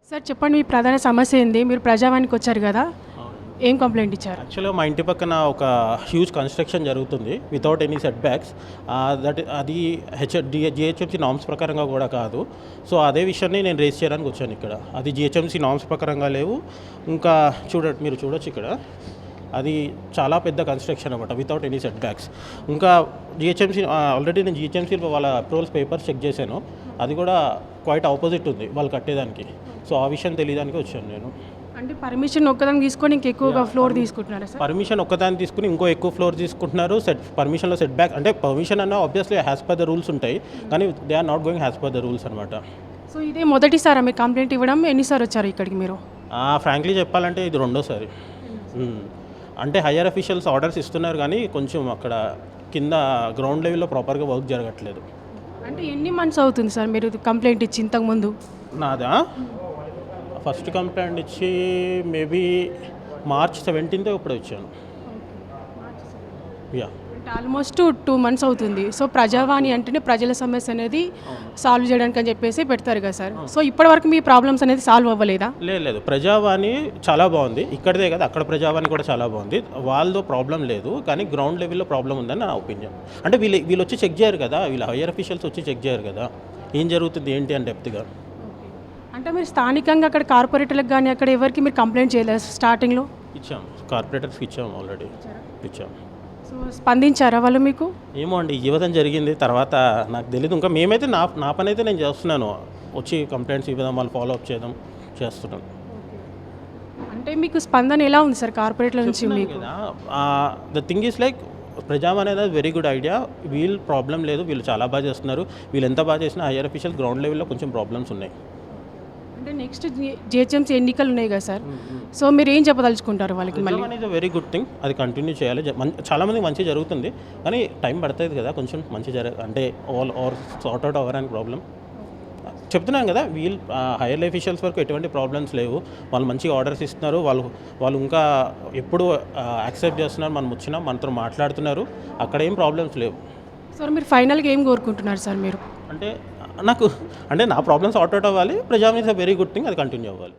Sir చెప్పండి, మీ ప్రధాన సమస్య ఏంది? మీరు ప్రజావానికి వచ్చారు కదా, ఏం కంప్లైంట్ ఇచ్చారు? యాక్చువల్గా మా ఇంటి పక్కన ఒక హ్యూజ్ కన్స్ట్రక్షన్ జరుగుతుంది వితౌట్ ఎనీ సెట్ బ్యాక్స్. అది జిహెచ్ఎంసీ నామ్స్ ప్రకారంగా కూడా కాదు. సో అదే విషయాన్ని నేను రేస్ చేయడానికి వచ్చాను ఇక్కడ. అది జిహెచ్ఎంసీ నామ్స్ ప్రకారంగా లేవు. ఇంకా మీరు చూడొచ్చు ఇక్కడ, అది చాలా పెద్ద కన్స్ట్రక్షన్ అనమాట వితౌట్ ఎనీ సెట్ బ్యాక్స్. ఇంకా జిహెచ్ఎంసీ ఆల్రెడీ నేను జిహెచ్ఎంసీలో వాళ్ళ అప్రూవల్స్ పేపర్స్ చెక్ చేశాను. అది కూడా క్వైట్ ఆపోజిట్ ఉంది వాళ్ళు కట్టేదానికి. సో ఆ విషయం తెలియడానికి వచ్చాను నేను. అంటే పర్మిషన్ ఒక్కదాన్ని తీసుకొని ఇంకెక్కువగా ఫ్లోర్ తీసుకుంటున్నారా సార్? పర్మిషన్ ఒక్కదాన్ని తీసుకుని ఇంకో ఎక్కువ ఫ్లోర్ తీసుకుంటున్నారు. పర్మిషన్లో సెట్ బ్యాక్ అంటే పర్మిషన్ అన్న obviously as per the rules ఉంటాయి, కానీ they are not going as per the rules అనమాట. సో ఇదే మొదటిసారా మీకు కంప్లైంట్ ఇవ్వడం? ఎన్నిసార్లు వచ్చారు ఇక్కడికి మీరు? ఫ్రాంక్లీ చెప్పాలంటే ఇది రెండోసారి. అంటే హయ్యర్ అఫీషియల్స్ ఆర్డర్స్ ఇస్తున్నారు, కానీ కొంచెం అక్కడ కింద గ్రౌండ్ లెవెల్లో ప్రాపర్గా వర్క్ జరగట్లేదు. అంటే ఎన్ని మంత్స్ అవుతుంది సార్ మీరు కంప్లైంట్ ఇచ్చి ఇంతకుముందు? నాదా ఫస్ట్ కంప్లైంట్ ఇచ్చి మేబీ మార్చ్ 17th ఇప్పుడు వచ్చాను. యా, అంటే ఆల్మోస్ట్ 2 months అవుతుంది. సో ప్రజావాణి అంటేనే ప్రజల సమస్య అనేది సాల్వ్ చేయడానికి అని చెప్పేసి పెడతారు కదా సార్. సో ఇప్పటివరకు మీ ప్రాబ్లమ్స్ అనేది సాల్వ్ అవ్వలేదా? లేదు, ప్రజావాణి చాలా బాగుంది. ఇక్కడదే కదా, అక్కడ ప్రజావాణి కూడా చాలా బాగుంది. వాళ్ళతో ప్రాబ్లం లేదు, కానీ గ్రౌండ్ లెవెల్లో ప్రాబ్లం ఉందని నా ఒపీనియన్. అంటే వీళ్ళు వచ్చి చెక్ చేయరు కదా, వీళ్ళు హయ్యర్ అఫీషియల్స్ వచ్చి చెక్ చేయరు కదా ఏం జరుగుతుంది ఏంటి అని డెప్త్గా. అంటే మీరు స్థానికంగా అక్కడ కార్పొరేటర్లకు కానీ అక్కడ ఎవరికి మీరు కంప్లైంట్ చేయలేదు స్టార్టింగ్లో? ఇచ్చాం, కార్పొరేటర్స్కి ఇచ్చాం, ఆల్రెడీ ఇచ్చాం. సో స్పందించారా వాళ్ళు మీకు? ఏమో అండి, ఇవ్వడం జరిగింది. తర్వాత నాకు తెలియదు. ఇంకా మేమైతే నా పని అయితే నేను చేస్తున్నాను, వచ్చి కంప్లైంట్స్ ఇవ్వడం, వాళ్ళు ఫాలో అప్ చేయడం చేస్తున్నాను. అంటే మీకు స్పందన ఎలా ఉంది సార్ కార్పొరేట్ల నుంచి మీకు? ద థింగ్ ఈస్ లైక్ ప్రజావాణి అనేది వెరీ గుడ్ ఐడియా. వీళ్ళు ప్రాబ్లం లేదు, వీళ్ళు చాలా బాగా చేస్తున్నారు. వీళ్ళు ఎంత బాగా చేసినా హయ్యర్ అఫీషియల్ గ్రౌండ్ లెవెల్లో కొంచెం ప్రాబ్లమ్స్ ఉన్నాయి. అంటే నెక్స్ట్ జిహెచ్ఎంసీ ఎన్నికలు ఉన్నాయి కదా సార్, సో మీరు ఏం చెప్పదలుచుకుంటారు వాళ్ళకి? మళ్ళీ అనేది వెరీ గుడ్ థింగ్, అది కంటిన్యూ చేయాలి. చాలామంది మంచి జరుగుతుంది, కానీ టైం పడుతుంది కదా కొంచెం మంచి అంటే ఆర్ సార్ట్ అవుట్ అవ్వడానికి ప్రాబ్లం. చెప్తున్నాను కదా, వీళ్ళు హైయర్ అఫీషియల్స్ వరకు ఎటువంటి ప్రాబ్లమ్స్ లేవు. వాళ్ళు మంచిగా ఆర్డర్స్ ఇస్తున్నారు. వాళ్ళు ఇంకా ఎప్పుడు యాక్సెప్ట్ చేస్తున్నారు, మనం వచ్చినా మనతో మాట్లాడుతున్నారు. అక్కడ ఏం ప్రాబ్లమ్స్ లేవు. సార్ మీరు ఫైనల్గా ఏం కోరుకుంటున్నారు సార్ మీరు? అంటే నా ప్రాబ్లమ్స్ సార్ట్ అవుట్ అవ్వాలి. Prajavani is a very good thing, అది కంటిన్యూ అవ్వాలి.